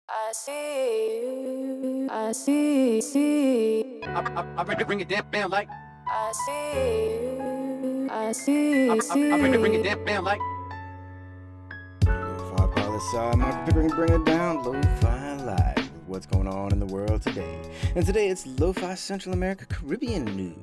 I see you. I see. I bring it down like. I see you. I see. I bring it down like. Lofi Poli Sci, Michael Pickering, bring it down. Lo-Fi Live with what's going on in the world today. And today it's Lo-Fi Central America Caribbean news.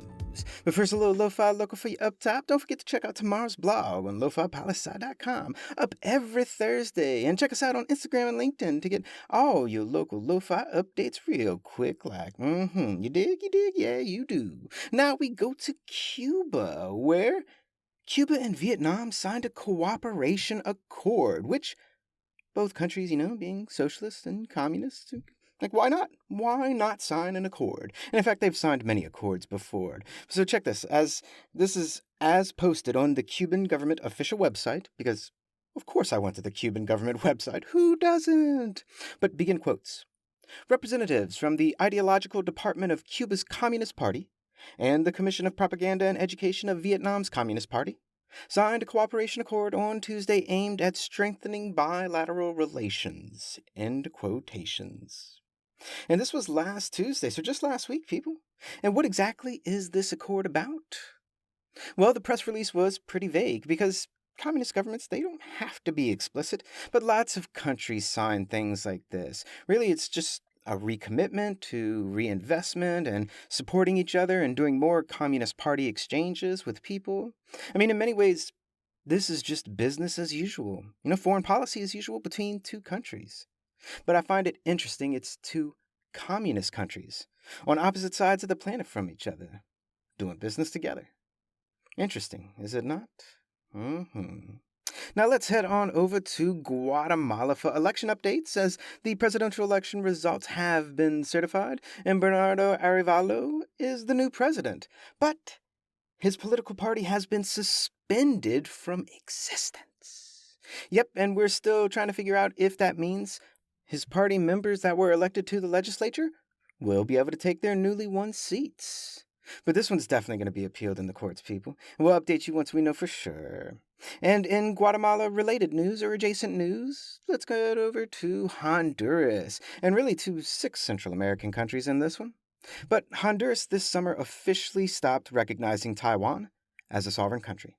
But first, a little Lo-Fi local for you up top. Don't forget to check out tomorrow's blog on lofipolisci.com, up every Thursday. And check us out on Instagram and LinkedIn to get all your local Lo-Fi updates real quick like. You dig? Yeah, you do. Now we go to Cuba, where Cuba and Vietnam signed a cooperation accord, which both countries, being socialist and communist, like, why not? Why not sign an accord? And in fact, they've signed many accords before. So check this, this is as posted on the Cuban government official website, because of course I went to the Cuban government website. Who doesn't? But begin quotes. Representatives from the Ideological Department of Cuba's Communist Party and the Commission of Propaganda and Education of Vietnam's Communist Party signed a cooperation accord on Tuesday aimed at strengthening bilateral relations. End quotations. And this was last Tuesday, so just last week, people. And what exactly is this accord about? Well, the press release was pretty vague because communist governments, they don't have to be explicit, but lots of countries sign things like this. Really, it's just a recommitment to reinvestment and supporting each other and doing more Communist Party exchanges with people. I mean, in many ways, this is just business as usual. Foreign policy as usual between two countries. But I find it interesting it's two communist countries on opposite sides of the planet from each other, doing business together. Interesting, is it not? Now let's head on over to Guatemala for election updates, as the presidential election results have been certified, and Bernardo Arevalo is the new president. But his political party has been suspended from existence. Yep, and we're still trying to figure out if that means his party members that were elected to the legislature will be able to take their newly won seats. But this one's definitely going to be appealed in the courts, people. We'll update you once we know for sure. And in Guatemala-related news or adjacent news, let's get over to Honduras, and really to 6 Central American countries in this one. But Honduras this summer officially stopped recognizing Taiwan as a sovereign country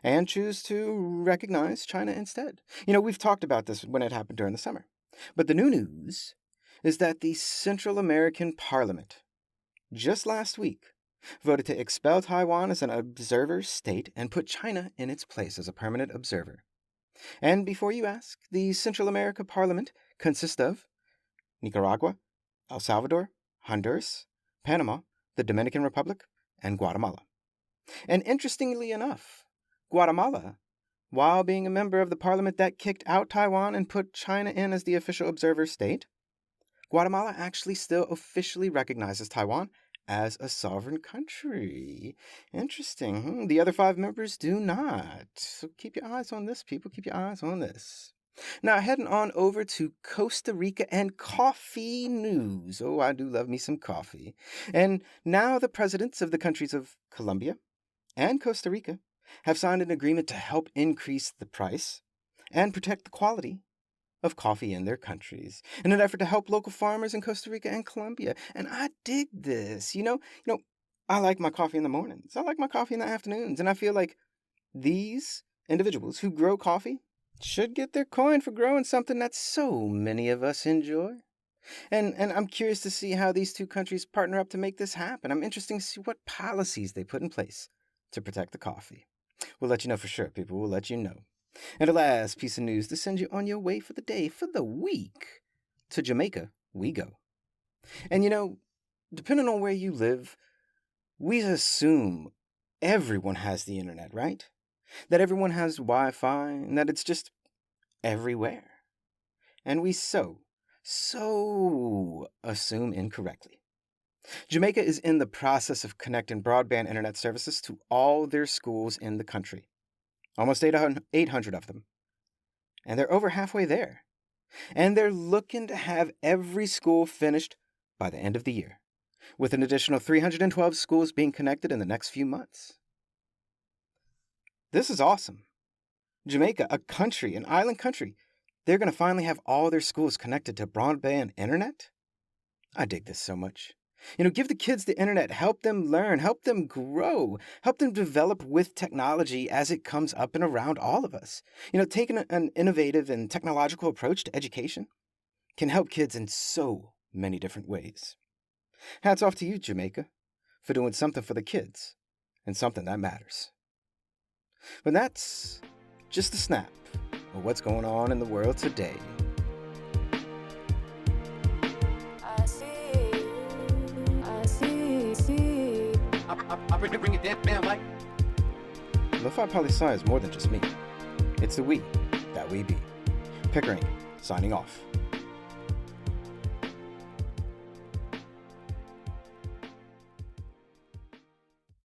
and choose to recognize China instead. We've talked about this when it happened during the summer. But the new news is that the Central American Parliament, just last week, voted to expel Taiwan as an observer state and put China in its place as a permanent observer. And before you ask, the Central America Parliament consists of Nicaragua, El Salvador, Honduras, Panama, the Dominican Republic, and Guatemala. And interestingly enough, Guatemala, while being a member of the parliament that kicked out Taiwan and put China in as the official observer state, Guatemala actually still officially recognizes Taiwan as a sovereign country. Interesting. The other 5 members do not. So keep your eyes on this, people. Keep your eyes on this. Now, heading on over to Costa Rica and coffee news. Oh, I do love me some coffee. And now the presidents of the countries of Colombia and Costa Rica have signed an agreement to help increase the price and protect the quality of coffee in their countries in an effort to help local farmers in Costa Rica and Colombia. And I dig this. I like my coffee in the mornings. I like my coffee in the afternoons. And I feel like these individuals who grow coffee should get their coin for growing something that so many of us enjoy. And I'm curious to see how these two countries partner up to make this happen. I'm interested to see what policies they put in place to protect the coffee. We'll let you know for sure, people. We'll let you know. And the last piece of news to send you on your way for the day, for the week. To Jamaica we go. And depending on where you live, we assume everyone has the internet, right? That everyone has Wi-Fi and that it's just everywhere. And we so assume incorrectly. Jamaica is in the process of connecting broadband internet services to all their schools in the country. Almost 800 of them. And they're over halfway there. And they're looking to have every school finished by the end of the year, with an additional 312 schools being connected in the next few months. This is awesome. Jamaica, an island country, they're going to finally have all their schools connected to broadband internet? I dig this so much. Give the kids the internet, help them learn, help them grow, help them develop with technology as it comes up and around all of us. Taking an innovative and technological approach to education can help kids in so many different ways. Hats off to you, Jamaica, for doing something for the kids and something that matters. But that's just a snap of what's going on in the world today. I bring it down like. Lofi Poli Sci is more than just me. It's the we that we be. Pickering, signing off.